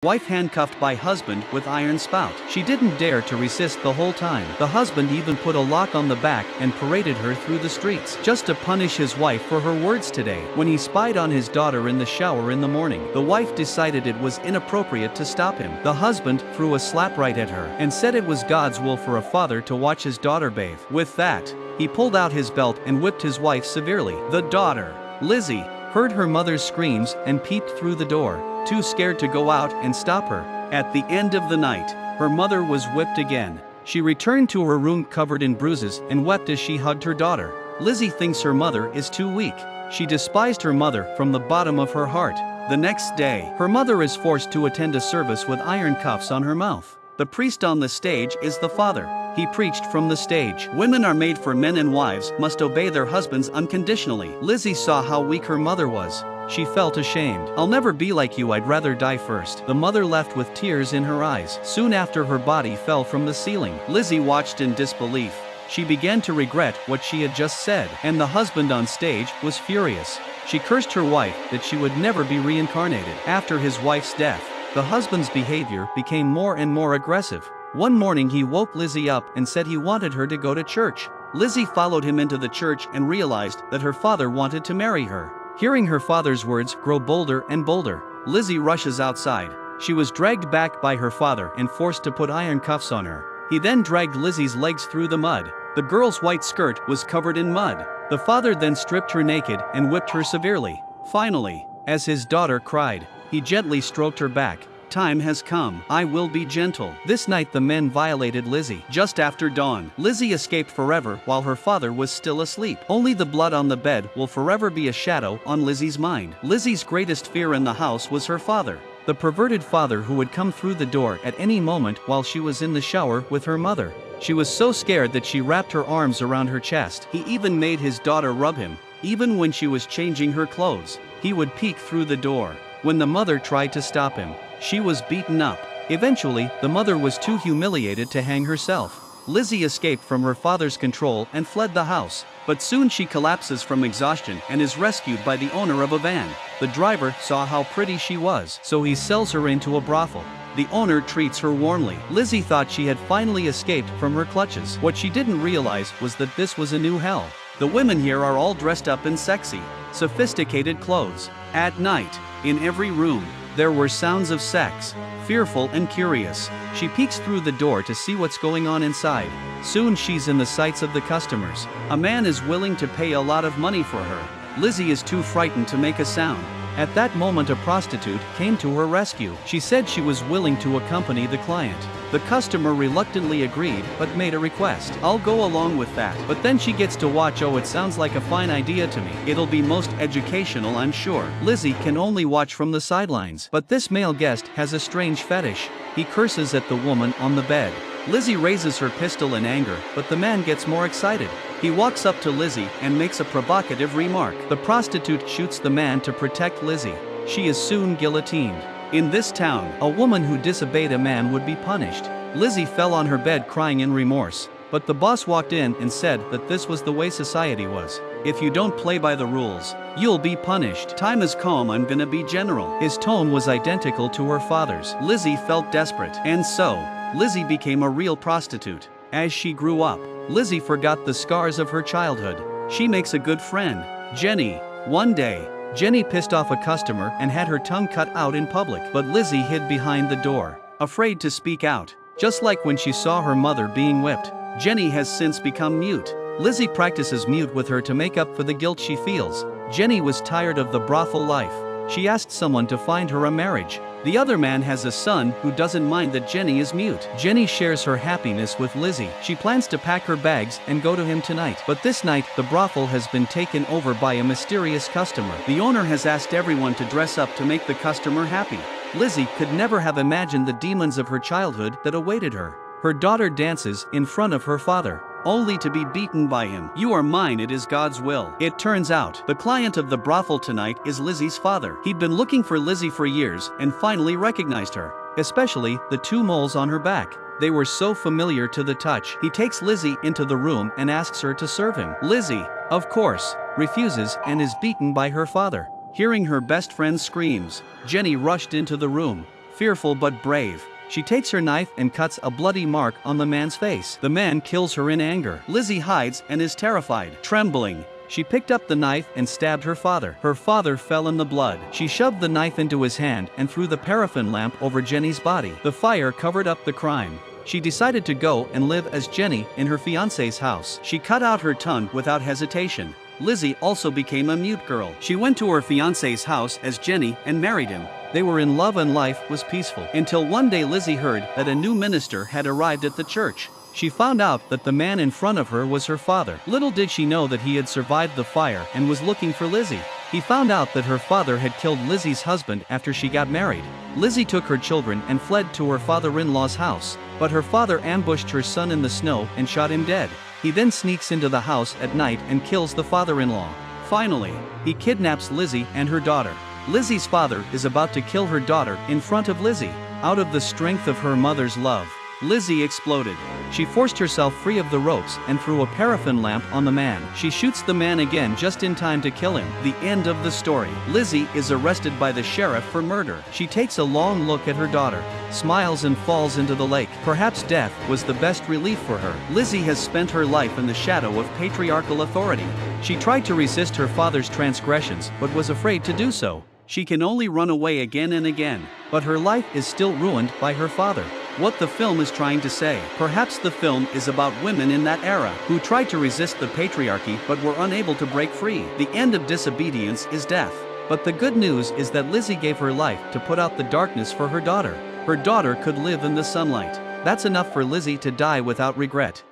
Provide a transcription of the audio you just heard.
Wife handcuffed by husband with iron spout. She didn't dare to resist the whole time. The husband even put a lock on the back and paraded her through the streets, just to punish his wife for her words today. When he spied on his daughter in the shower in the morning, the wife decided it was inappropriate to stop him. The husband threw a slap right at her and said it was God's will for a father to watch his daughter bathe. With that, he pulled out his belt and whipped his wife severely. The daughter, Lizzie, heard her mother's screams and peeped through the door, too scared to go out and stop her. At the end of the night, her mother was whipped again. She returned to her room covered in bruises and wept as she hugged her daughter. Lizzie thinks her mother is too weak. She despised her mother from the bottom of her heart. The next day, her mother is forced to attend a service with iron cuffs on her mouth. The priest on the stage is the father. He preached from the stage. Women are made for men and wives must obey their husbands unconditionally. Lizzie saw how weak her mother was. She felt ashamed. I'll never be like you, I'd rather die first. The mother left with tears in her eyes. Soon after, her body fell from the ceiling. Lizzie watched in disbelief. She began to regret what she had just said, and the husband on stage was furious. She cursed her wife that she would never be reincarnated. After his wife's death, the husband's behavior became more and more aggressive. One morning he woke Lizzie up and said he wanted her to go to church. Lizzie followed him into the church and realized that her father wanted to marry her. Hearing her father's words grow bolder and bolder, Lizzie rushes outside. She was dragged back by her father and forced to put iron cuffs on her. He then dragged Lizzie's legs through the mud. The girl's white skirt was covered in mud. The father then stripped her naked and whipped her severely. Finally, as his daughter cried, he gently stroked her back. Time has come. I will be gentle. This night the men violated Lizzie. Just after dawn, Lizzie escaped forever while her father was still asleep. Only the blood on the bed will forever be a shadow on Lizzie's mind. Lizzie's greatest fear in the house was her father. The perverted father who would come through the door at any moment while she was in the shower with her mother. She was so scared that she wrapped her arms around her chest. He even made his daughter rub him. Even when she was changing her clothes, he would peek through the door. When the mother tried to stop him, she was beaten up. Eventually, the mother was too humiliated to hang herself. Lizzie escaped from her father's control and fled the house, but soon she collapses from exhaustion and is rescued by the owner of a van. The driver saw how pretty she was, so he sells her into a brothel. The owner treats her warmly. Lizzie thought she had finally escaped from her clutches. What she didn't realize was that this was a new hell. The women here are all dressed up in sexy, sophisticated clothes. At night, in every room, there were sounds of sex. Fearful and curious, she peeks through the door to see what's going on inside. Soon she's in the sights of the customers. A man is willing to pay a lot of money for her. Lizzie is too frightened to make a sound. At that moment, a prostitute came to her rescue. She said she was willing to accompany the client. The customer reluctantly agreed, but made a request. I'll go along with that. But then she gets to watch. Oh, it sounds like a fine idea to me. It'll be most educational, I'm sure. Lizzie can only watch from the sidelines. But this male guest has a strange fetish. He curses at the woman on the bed. Lizzie raises her pistol in anger, but the man gets more excited. He walks up to Lizzie and makes a provocative remark. The prostitute shoots the man to protect Lizzie. She is soon guillotined. In this town, a woman who disobeyed a man would be punished. Lizzie fell on her bed crying in remorse, but the boss walked in and said that this was the way society was. If you don't play by the rules, you'll be punished. Time is calm, I'm gonna be general. His tone was identical to her father's. Lizzie felt desperate, and so, Lizzie became a real prostitute. As she grew up, Lizzie forgot the scars of her childhood. She makes a good friend, Jenny. One day, Jenny pissed off a customer and had her tongue cut out in public, but Lizzie hid behind the door, afraid to speak out. Just like when she saw her mother being whipped, Jenny has since become mute. Lizzie practices mute with her to make up for the guilt she feels. Jenny was tired of the brothel life. She asked someone to find her a marriage. The other man has a son who doesn't mind that Jenny is mute. Jenny shares her happiness with Lizzie. She plans to pack her bags and go to him tonight. But this night, the brothel has been taken over by a mysterious customer. The owner has asked everyone to dress up to make the customer happy. Lizzie could never have imagined the demons of her childhood that awaited her. Her daughter dances in front of her father, only to be beaten by him. You are mine, it is God's will. It turns out, the client of the brothel tonight is Lizzie's father. He'd been looking for Lizzie for years and finally recognized her, especially the two moles on her back. They were so familiar to the touch. He takes Lizzie into the room and asks her to serve him. Lizzie, of course, refuses and is beaten by her father. Hearing her best friend's screams, Jenny rushed into the room. fearful but brave. She takes her knife and cuts a bloody mark on the man's face. The man kills her in anger. Lizzie hides and is terrified. Trembling, she picked up the knife and stabbed her father. Her father fell in the blood. She shoved the knife into his hand and threw the paraffin lamp over Jenny's body. The fire covered up the crime. She decided to go and live as Jenny in her fiancé's house. She cut out her tongue without hesitation. Lizzie also became a mute girl. She went to her fiancé's house as Jenny and married him. They were in love and life was peaceful. Until one day Lizzie heard that a new minister had arrived at the church. She found out that the man in front of her was her father. Little did she know that he had survived the fire and was looking for Lizzie. He found out that her father had killed Lizzie's husband after she got married. Lizzie took her children and fled to her father-in-law's house, but her father ambushed her son in the snow and shot him dead. He then sneaks into the house at night and kills the father-in-law. Finally, he kidnaps Lizzie and her daughter. Lizzie's father is about to kill her daughter in front of Lizzie. Out of the strength of her mother's love, Lizzie exploded. She forced herself free of the ropes and threw a paraffin lamp on the man. She shoots the man again just in time to kill him. The end of the story. Lizzie is arrested by the sheriff for murder. She takes a long look at her daughter, smiles and falls into the lake. Perhaps death was the best relief for her. Lizzie has spent her life in the shadow of patriarchal authority. She tried to resist her father's transgressions but was afraid to do so. She can only run away again and again, but her life is still ruined by her father. What the film is trying to say. Perhaps the film is about women in that era who tried to resist the patriarchy but were unable to break free. The end of disobedience is death. But the good news is that Lizzie gave her life to put out the darkness for her daughter. Her daughter could live in the sunlight. That's enough for Lizzie to die without regret.